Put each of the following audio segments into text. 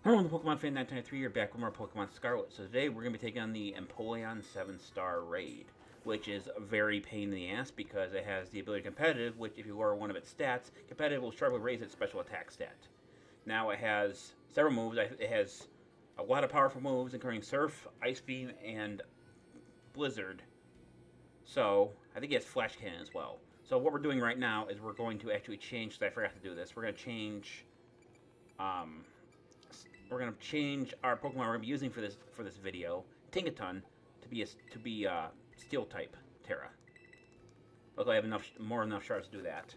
Hello, the Pokemon Fan 993 here, back with more Pokemon Scarlet. So today we're going to be taking on the Empoleon 7-star raid, which is a very pain in the ass because it has the ability competitive, which if you lower one of its stats, competitive will sharply raise its special attack stat. Now it has several moves. It has a lot of powerful moves, including Surf, Ice Beam, and Blizzard. So I think it has Flash Cannon as well. So what we're doing right now is we're going to actually change, because I forgot to do this, we're going to change um, our Pokemon we're gonna be using for this video, Tinkaton, to be Steel type Terra. Luckily, I have more than enough shards to do that.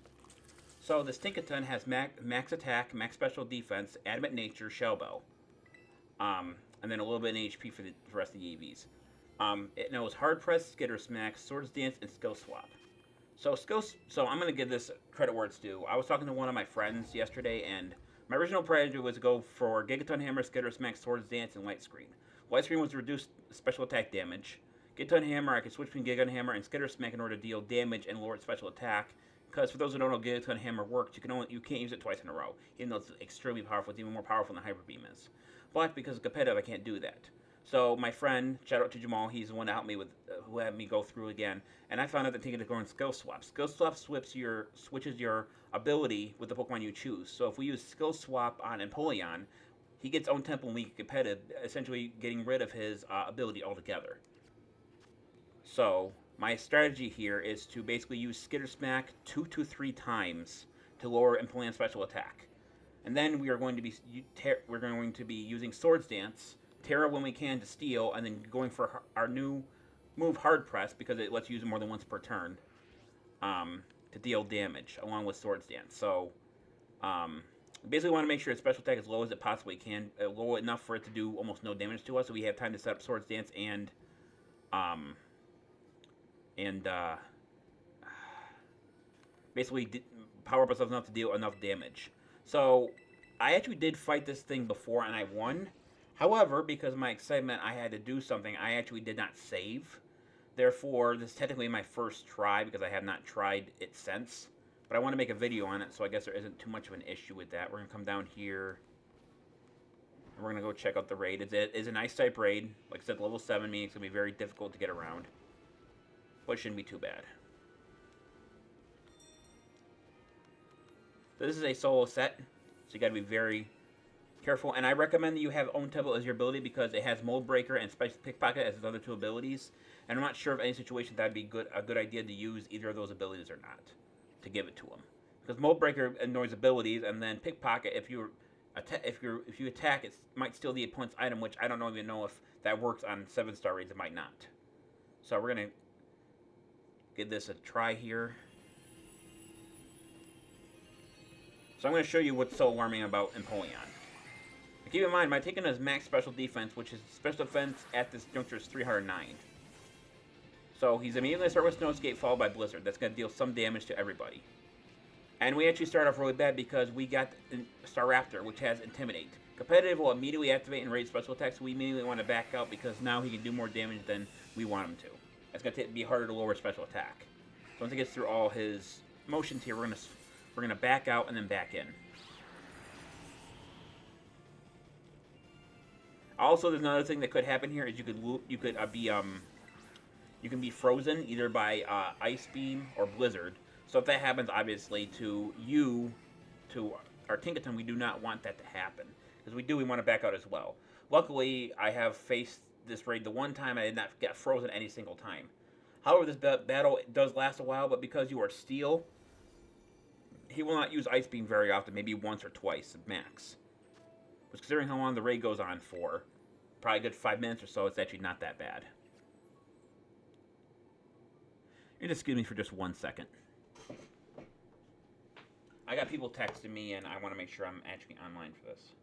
So this Tinkaton has max attack, max special defense, adamant nature, shell bell, and then a little bit in HP for the rest of the EVs. It knows hard press, skitter smack, swords dance, and skill swap. So I'm gonna give this credit where it's due. I was talking to one of my friends yesterday, and my original plan was to go for Gigaton Hammer, Skitter Smack, Swords Dance, and Light Screen. Light Screen was to reduce special attack damage. Gigaton Hammer, I could switch between Gigaton Hammer and Skitter Smack in order to deal damage and lower its special attack. Because for those who don't know, Gigaton Hammer works. You can't use it twice in a row, even though it's extremely powerful. It's even more powerful than Hyper Beam is. But because it's competitive, I can't do that. So my friend, shout out to Jamal, he's the one that helped me who had me go through again. And I found out that taking go in Skill Swap. Skill Swap switches your ability with the Pokemon you choose. So if we use Skill Swap on Empoleon, he gets own temple and we competitive, essentially getting rid of his ability altogether. So my strategy here is to basically use Skitter Smack 2 to 3 times to lower Empoleon's special attack. And then we're going to be using Swords Dance, Terra when we can to steal, and then going for our new move, Hard Press, because it lets you use it more than once per turn, to deal damage along with Swords Dance. So basically want to make sure its special attack is low as it possibly can, low enough for it to do almost no damage to us, so we have time to set up Swords Dance and basically power up ourselves enough to deal enough damage. So I actually did fight this thing before and I won. However, because of my excitement, I had to do something. I actually did not save. Therefore, this is technically my first try because I have not tried it since. But I want to make a video on it, so I guess there isn't too much of an issue with that. We're going to come down here. And we're going to go check out the raid. It's an Ice-type raid. Like I said, level 7 means it's going to be very difficult to get around. But it shouldn't be too bad. So this is a solo set, so you got to be very careful. And I recommend that you have Own Temple as your ability because it has Mold Breaker and Special Pickpocket as its other 2 abilities. And I'm not sure if any situation that would be a good idea to use either of those abilities or not, to give it to him. Because Mold Breaker annoys abilities, and then Pickpocket, if you attack, it might steal the opponent's item, which I don't even know if that works on 7-star raids. It might not. So we're gonna give this a try here. So I'm going to show you what's so alarming about Empoleon. Keep in mind, my taking his max special defense, which is special defense at this juncture is 309. So he's immediately going to start with Snow Escape followed by Blizzard. That's going to deal some damage to everybody. And we actually start off really bad because we got Staraptor, which has Intimidate. Competitive will immediately activate and raise special attacks, so we immediately want to back out because now he can do more damage than we want him to. It's going to be harder to lower special attack. So once he gets through all his motions here, we're going to back out and then back in. Also, there's another thing that could happen here is you can be frozen either by Ice Beam or Blizzard. So if that happens, obviously to our Tinkaton, we do not want that to happen because we want to back out as well. Luckily, I have faced this raid the one time I did not get frozen any single time. However, this battle does last a while, but because you are Steel, he will not use Ice Beam very often, maybe once or twice max. But considering how long the raid goes on for, probably a good 5 minutes or so, it's actually not that bad. You just excuse me for just 1 second. I got people texting me, and I want to make sure I'm actually online for this.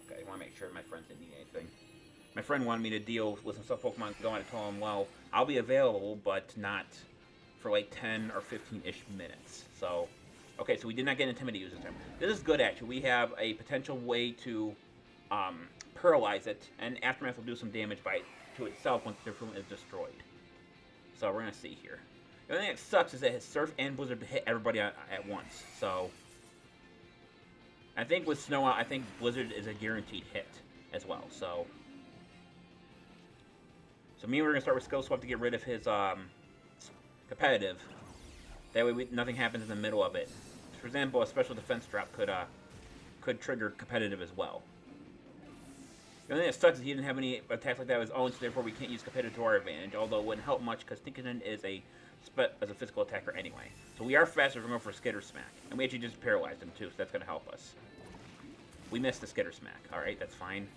Okay, I want to make sure my friends didn't need anything. My friend wanted me to deal with some stuff Pokemon Go, and I told him, well, I'll be available, but not for like 10 or 15-ish minutes. So, okay, so we did not get Intimidate this time. This is good, actually. We have a potential way to paralyze it, and Aftermath will do some damage to itself once the different is destroyed. So we're going to see here. The only thing that sucks is that his Surf and Blizzard hit everybody at once. So I think with Snow out, I think Blizzard is a guaranteed hit as well. So me and we're gonna start with Skill Swap to get rid of his competitive. That way, nothing happens in the middle of it. For example, a special defense drop could trigger competitive as well. The only thing that sucks is he didn't have any attacks like that of his own, so therefore we can't use competitive to our advantage. Although it wouldn't help much because Tinkerton is a physical attacker anyway. So we are faster if we're going for Skitter Smack, and we actually just paralyzed him too, so that's going to help us. We missed the Skitter Smack. All right, that's fine.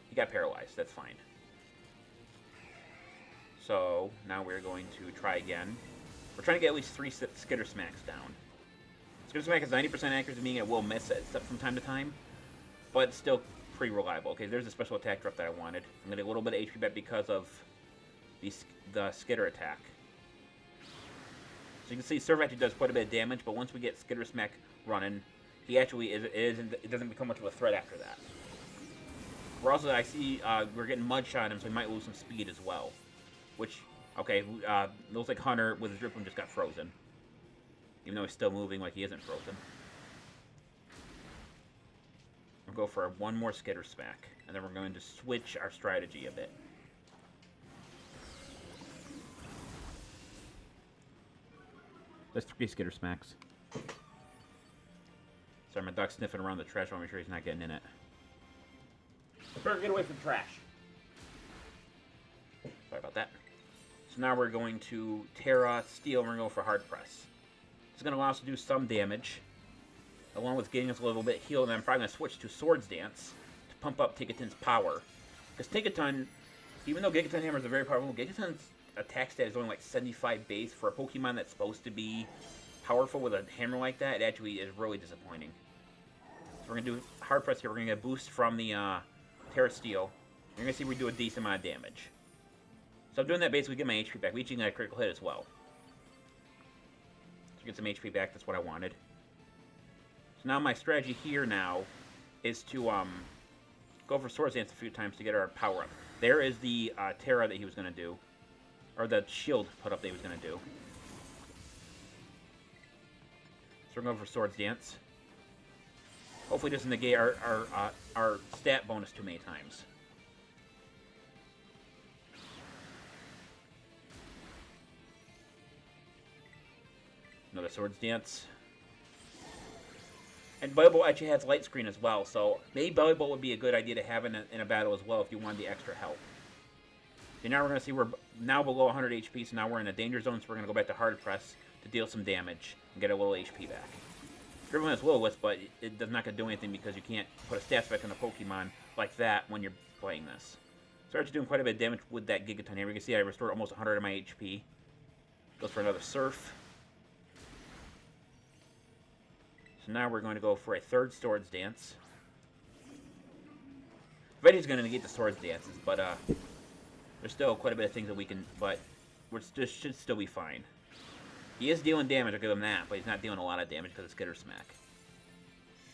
He got paralyzed. That's fine. So now we're going to try again. We're trying to get at least 3 Skitter Smacks down. Skitter Smack has 90% accuracy, meaning it will miss it from time to time, but it's still pretty reliable. Okay, there's a special attack drop that I wanted. I'm going to get a little bit of HP back because of the Skitter attack. So you can see Surf actually does quite a bit of damage, but once we get Skitter Smack running, he actually it doesn't become much of a threat after that. We're also, I see, we're getting Mud Shot on him, so he might lose some speed as well. Which, okay, looks like Hunter with his Driploon just got frozen. Even though he's still moving like he isn't frozen. We'll go for one more Skitter Smack, and then we're going to switch our strategy a bit. That's 3 Skitter Smacks. Sorry, my dog's sniffing around the trash. I want to make sure he's not getting in it. Better get away from trash. Sorry about that. So now we're going to Terra, Steel, and we're going to go for Hard Press. It's going to allow us to do some damage, along with getting us a little bit healed, and I'm probably going to switch to Swords Dance to pump up Tinkaton's power. Because Tinkaton, even though Gigaton Hammer is a very powerful, Gigaton's attack stat is only like 75 base for a Pokemon that's supposed to be powerful with a hammer like that. It actually is really disappointing. So we're going to do Hard Press here. We're going to get a boost from the Terra Steel. You're going to see we do a decent amount of damage. So I'm doing that basically to get my HP back. We each got a critical hit as well. So get some HP back. That's what I wanted. So now my strategy here now is to go for Swords Dance a few times to get our power up. There is the Terra that he was going to do. Or the shield put up that he was going to do. So we're going for Swords Dance. Hopefully it doesn't negate our stat bonus too many times. Another Swords Dance. And Belly Bolt actually has Light Screen as well, so maybe Belly Bolt would be a good idea to have in a battle as well if you wanted the extra help. So now we're going to see we're now below 100 HP, so now we're in a danger zone, so we're going to go back to Hard Press to deal some damage and get a little HP back. Dribbling is Will-O-Wisp, but it does not going to do anything because you can't put a stat effect on a Pokemon like that when you're playing this. So I'm actually doing quite a bit of damage with that Gigaton here. You can see I restored almost 100 of my HP. Goes for another Surf. So now we're going to go for a third Swords Dance. Betty's going to negate the Swords Dances, but there's still quite a bit of things that we can, but this should still be fine. He is dealing damage, I'll give him that, but he's not dealing a lot of damage because of Skitter Smack.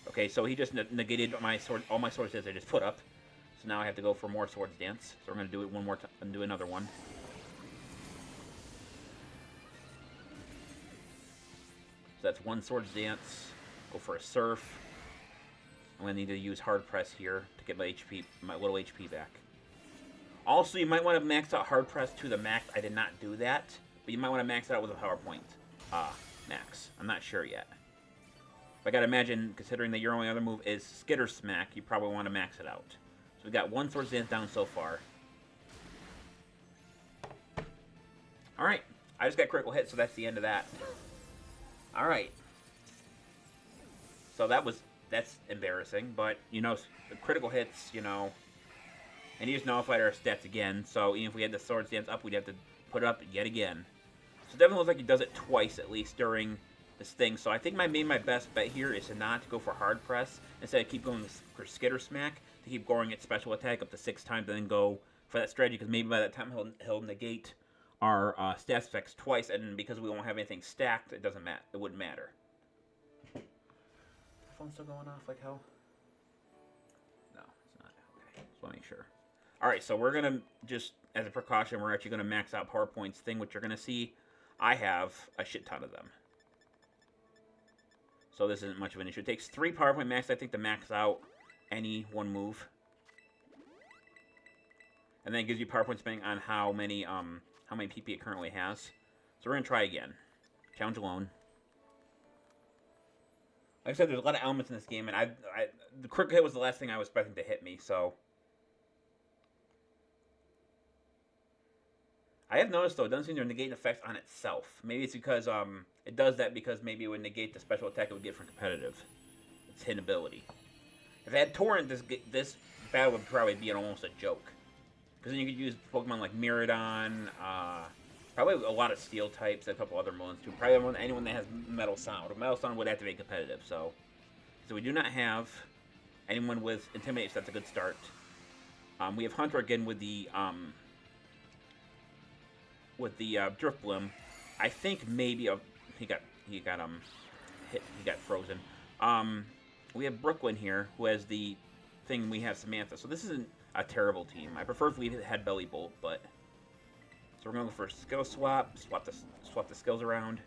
Okay, so he just negated all my Swords Dance I just put up. So now I have to go for more Swords Dance. So we're going to do it one more time and do another one. So that's one Swords Dance. Go for a Surf. I'm going to need to use Hard Press here to get my little HP back. Also, you might want to max out Hard Press to the max. I did not do that, but you might want to max it out with a PowerPoint max. I'm not sure yet. But I gotta imagine, considering that your only other move is Skitter Smack, you probably want to max it out. So we got one Swords Dance down so far. Alright, I just got critical hit, so that's the end of that. Alright. So that's embarrassing, but, you know, the critical hits, you know, and he just nullified our stats again, so even if we had the Swords Dance up, we'd have to put it up yet again. So it definitely looks like he does it twice, at least, during this thing. So I think my best bet here is to not go for Hard Press, instead of keep going for Skitter Smack, to keep growing its special attack up to 6 times, and then go for that strategy, because maybe by that time he'll negate our stats effects twice, and because we won't have anything stacked, it doesn't matter. It wouldn't matter. My phone's still going off like hell? No, it's not. Okay, just want to make sure. Alright, so we're going to just, as a precaution, we're actually going to max out PowerPoint's thing, which you're going to see I have a shit ton of them. So this isn't much of an issue. It takes 3 power point max, I think, to max out any one move. And then it gives you power point spending on how many PP it currently has. So we're gonna try again. Challenge alone. Like I said, there's a lot of elements in this game, and the critical hit was the last thing I was expecting to hit me, so. I have noticed, though, it doesn't seem to negate effects on itself. Maybe it's because it does that because maybe it would negate the special attack it would get from competitive. Its hidden ability. If it had Torrent, this battle would probably be almost a joke. Because then you could use Pokemon like Miraidon, probably a lot of Steel types, a couple other ones too. Probably anyone that has Metal Sound. Metal Sound would activate competitive, so we do not have anyone with Intimidate, so that's a good start. We have Hunter again with the Drifblim. I think maybe he got hit. He got frozen. We have Brooklyn here, who has the thing. We have Samantha. So this isn't a terrible team. I prefer if we had Belly Bolt, but so we're going to go for a skill swap. Swap the skills around.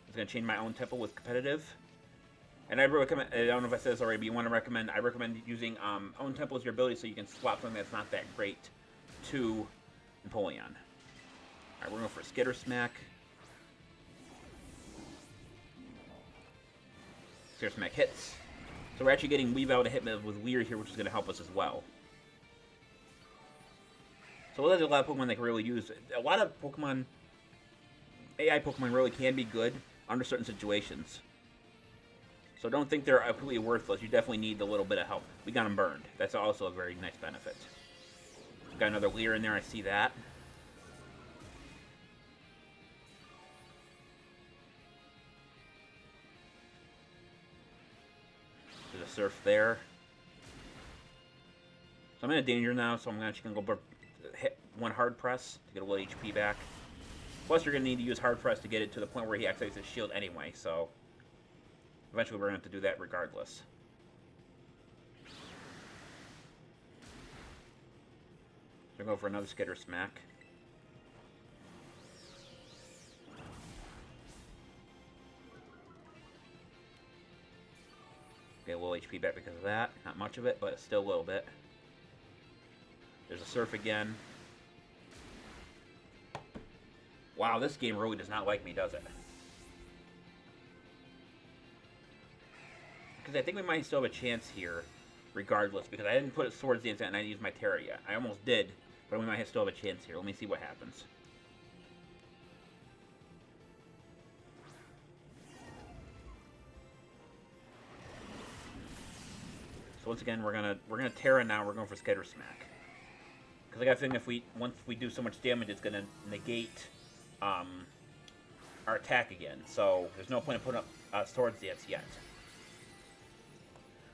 I'm going to change my own tempo with competitive. And I recommend, I don't know if I said this already, but I recommend using own tempo as your ability so you can swap something that's not that great to Empoleon. Alright, we're going for a Skitter Smack. Skitter Smack hits. So we're actually getting Weavile to hit with Leer here, which is going to help us as well. So there's a lot of Pokemon that can really use. A lot of Pokemon, AI Pokemon really can be good under certain situations. So don't think they're completely worthless. You definitely need a little bit of help. We got them burned. That's also a very nice benefit. Got another Leer in there, I see that. There's a Surf there. So I'm in a danger now, so I'm actually going to go hit one Hard Press to get a little HP back. Plus you're going to need to use Hard Press to get it to the point where he activates his shield anyway, so eventually we're going to have to do that regardless. So go for another Skitter Smack. Get a little HP back because of that. Not much of it, but still a little bit. There's a Surf again. Wow, this game really does not like me, does it? Because I think we might still have a chance here, regardless, because I didn't put a Swords Dance and I didn't use my Terra yet. I almost did, but we might still have a chance here. Let me see what happens. So once again, we're gonna Terra now. We're going for Skitter Smack, because I got a feeling once we do so much damage, it's gonna negate our attack again. So there's no point in putting up Swords Dance yet.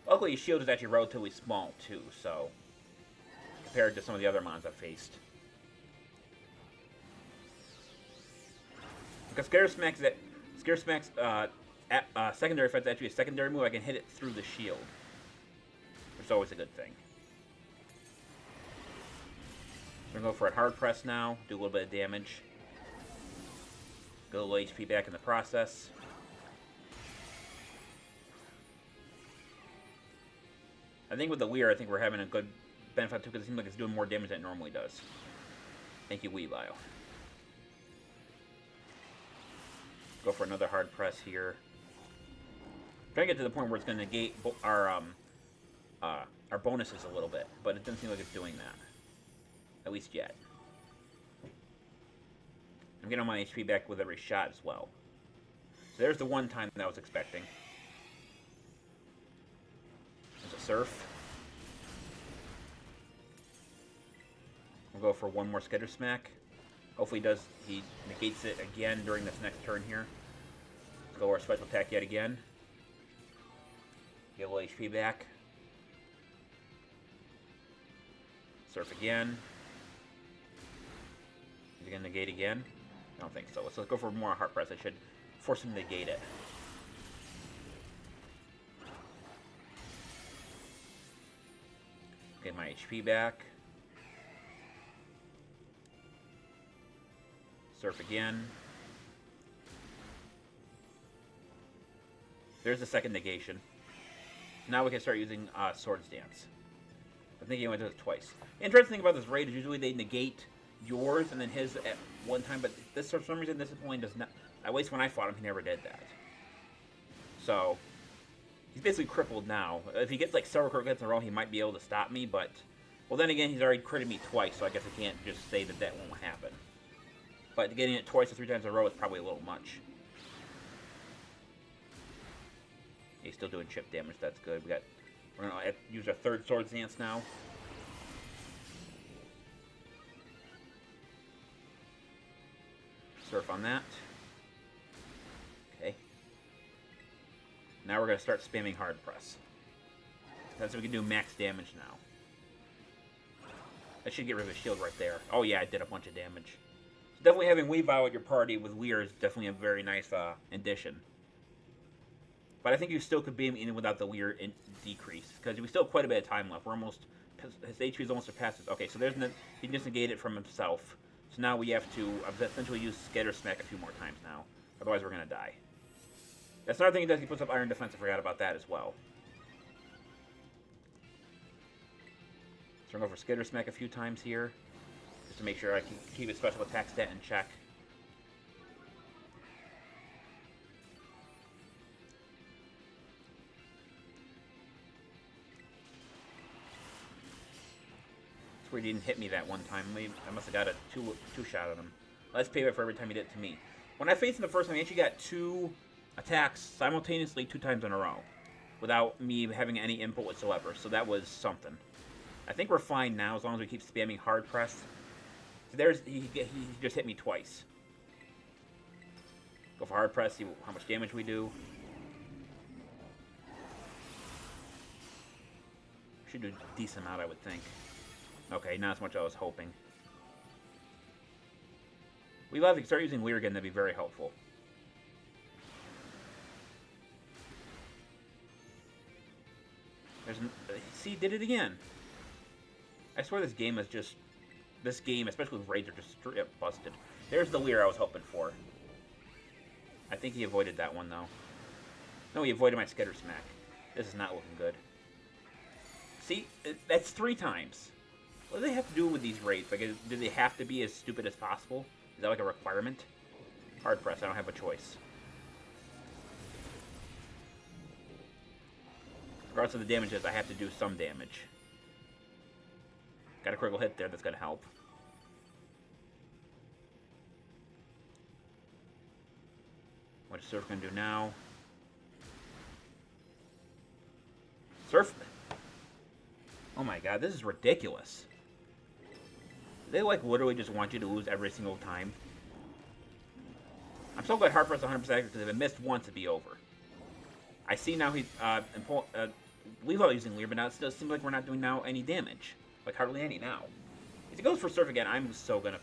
Luckily, his shield is actually relatively small too, so compared to some of the other mons I've faced. Because Skitter Smack's secondary effect is actually a secondary move. I can hit it through the shield, which is always a good thing. So we're gonna go for a Hard Press now, do a little bit of damage, get a little HP back in the process. I think with the Leer, I think we're having a good benefit too, because it seems like it's doing more damage than it normally does. Thank you, Weavile. Go for another Hard Press here. Try to get to the point where it's going to negate our bonuses a little bit, but it doesn't seem like it's doing that. At least yet. I'm getting all my HP back with every shot as well. So there's the one time that I was expecting. There's a Surf. We'll go for one more Skitter Smack. Hopefully he negates it again during this next turn here. Let's go our special attack yet again. Get a little HP back. Surf again. Is he going to negate again? I don't think so. Let's go for more Heart Press. I should force him to negate it. Get my HP back. Surf again. There's the second negation. Now we can start using Swords Dance. I think he only does it twice. The interesting thing about this raid is usually they negate yours and then his at one time, but this for some reason this Empoleon does not. At least when I fought him, he never did that. So he's basically crippled now. If he gets like several crit hits in a row, he might be able to stop me, but well, then again, he's already critted me twice, so I guess I can't just say that that won't happen. But getting it twice or 3 times in a row is probably a little much. He's still doing chip damage. That's good. We're gonna use our third Swords Dance now. Surf on that. Okay. Now we're gonna start spamming hard press. That's so we can do max damage now. That should get rid of his shield right there. Oh yeah, it did a bunch of damage. So definitely having Weavile at your party with Weir is definitely a very nice addition. But I think you still could beam even without the Weir decrease, because we still have quite a bit of time left. We're almost, his HP is almost surpassed us. Okay, so there's he can just negate it from himself. So now we have to essentially use Scatter Smack a few more times now. Otherwise we're going to die. That's another thing he does. He puts up Iron Defense. I forgot about that as well. So I'm going to go for Skitter Smack a few times here, just to make sure I can keep his special attack stat in check. That's where he didn't hit me that one time. I must have got a two shot on him. Let's pay for every time he did it to me. When I faced him the first time, he actually got 2 attacks simultaneously 2 times in a row, without me having any input whatsoever. So that was something. I think we're fine now as long as we keep spamming hard press. So there's he just hit me twice. Go for hard press, see how much damage we do. Should do a decent amount, I would think. Okay, not as much as I was hoping. We love to start using Weir again, that'd be very helpful. See, did it again. I swear this game is just... This game, especially with raids, are just straight up busted. There's the Weir I was hoping for. I think he avoided that one, though. No, he avoided my Skitter Smack. This is not looking good. See? That's 3 times. What do they have to do with these raids? Like, do they have to be as stupid as possible? Is that like a requirement? Hard press, I don't have a choice. Regardless of the damages, I have to do some damage. Got a critical hit there, that's gonna help. What is Surf gonna do now? Surf! Oh my god, this is ridiculous. They like literally just want you to lose every single time. I'm so glad Hard Press 100% because if it missed once, it'd be over. I see now he's we've all using Lear, but now it still seems like we're not doing now any damage. Like hardly any now. If he goes for Surf again, I'm so gonna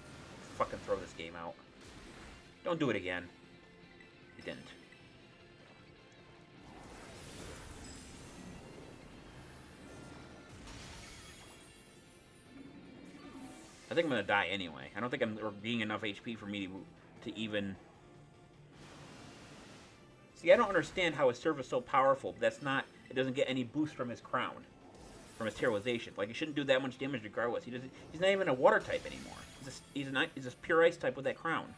fucking throw this game out. Don't do it again. He didn't. I think I'm gonna die anyway. I don't think I'm getting enough HP for me to even... See, I don't understand how his Surf is so powerful, but that's not... It doesn't get any boost from his crown. From his Terrorization. Like, he shouldn't do that much damage regardless. He's not even a water type anymore. He's a pure ice type with that crown.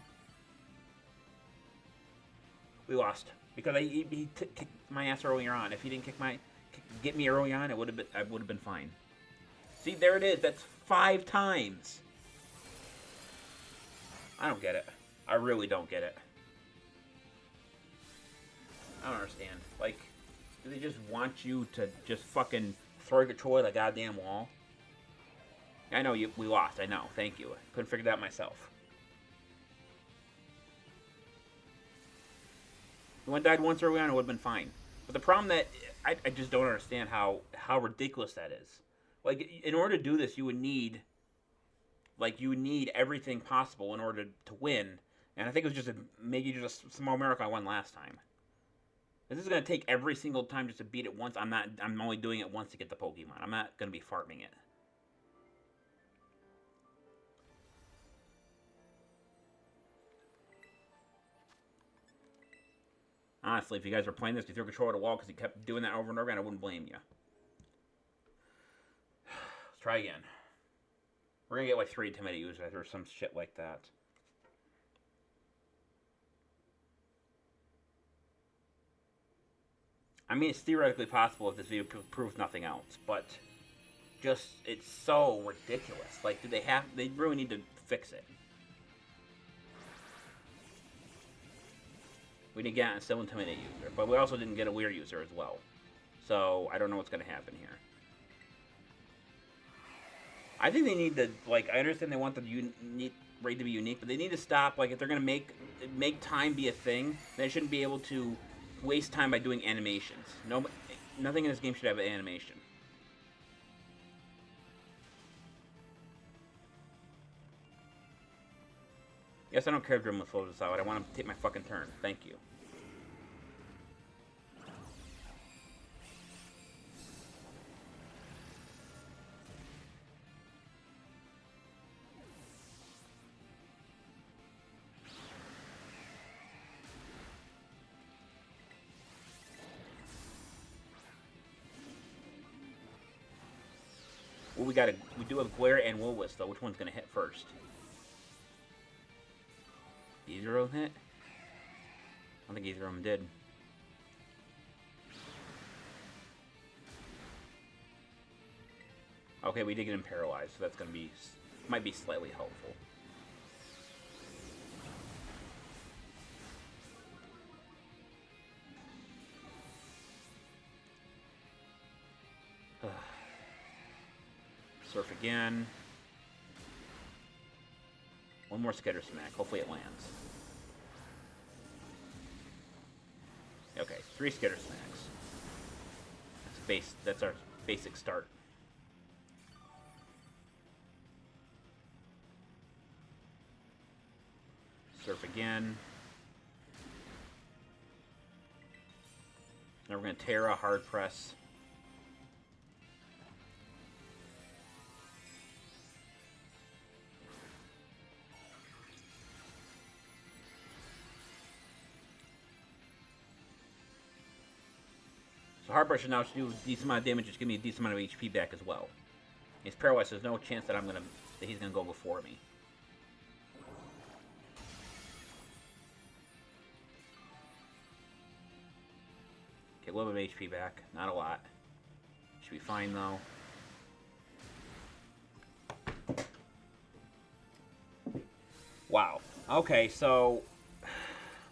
We lost. Because he kicked my ass earlier on. If he didn't get me early on, I would have been fine. See, there it is. That's 5 times. I don't get it. I really don't get it. I don't understand. Like, do they just want you to just fucking throw your controller at a goddamn wall? I know we lost. I know. Thank you. I couldn't figure that out myself. If one died once early on, it would have been fine. But the problem that I just don't understand how ridiculous that is. Like, in order to do this, you would need everything possible in order to win. And I think it was just maybe just a small miracle I won last time. This is going to take every single time just to beat it once. I'm only doing it once to get the Pokemon. I'm not going to be farming it. Honestly, if you guys were playing this, you threw a controller at a wall because you kept doing that over and over again, I wouldn't blame you. Let's try again. We're going to get like 3 Intimidate users or some shit like that. I mean, it's theoretically possible if this video proves nothing else, but just, it's so ridiculous. Like, they really need to fix it. We didn't get a still Intimidate user, but we also didn't get a Weird user as well. So, I don't know what's going to happen here. I think they need to, like, I understand they want the raid to be unique, but they need to stop, like, if they're going to make time be a thing, they shouldn't be able to waste time by doing animations. Nothing in this game should have an animation. Yes, I don't care if Dream flows this out. I want to take my fucking turn. Thank you. Well, we do have Glare and Will-Wisp, though. Which one's gonna hit first? Either of them hit? I don't think either of them did. Okay, we did get him paralyzed, so that's gonna be, might be slightly helpful. Surf again. One more Skitter Smack. Hopefully it lands. Okay, 3 Skitter Smacks. That's our basic start. Surf again. Now we're going to Terra, Hard Press. So Hard Press should now do a decent amount of damage, just give me a decent amount of HP back as well. He's paralyzed, so there's no chance that he's gonna go before me. Okay, a little bit of HP back, not a lot. Should be fine though. Wow. Okay, so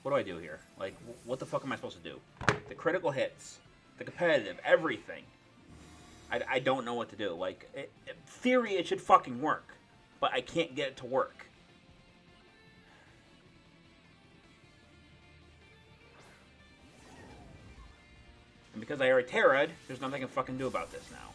what do I do here? Like, what the fuck am I supposed to do? The critical hits, the competitive, everything. I don't know what to do. Like, in theory, it should fucking work, but I can't get it to work. And because I already Terra'd, there's nothing I can fucking do about this now.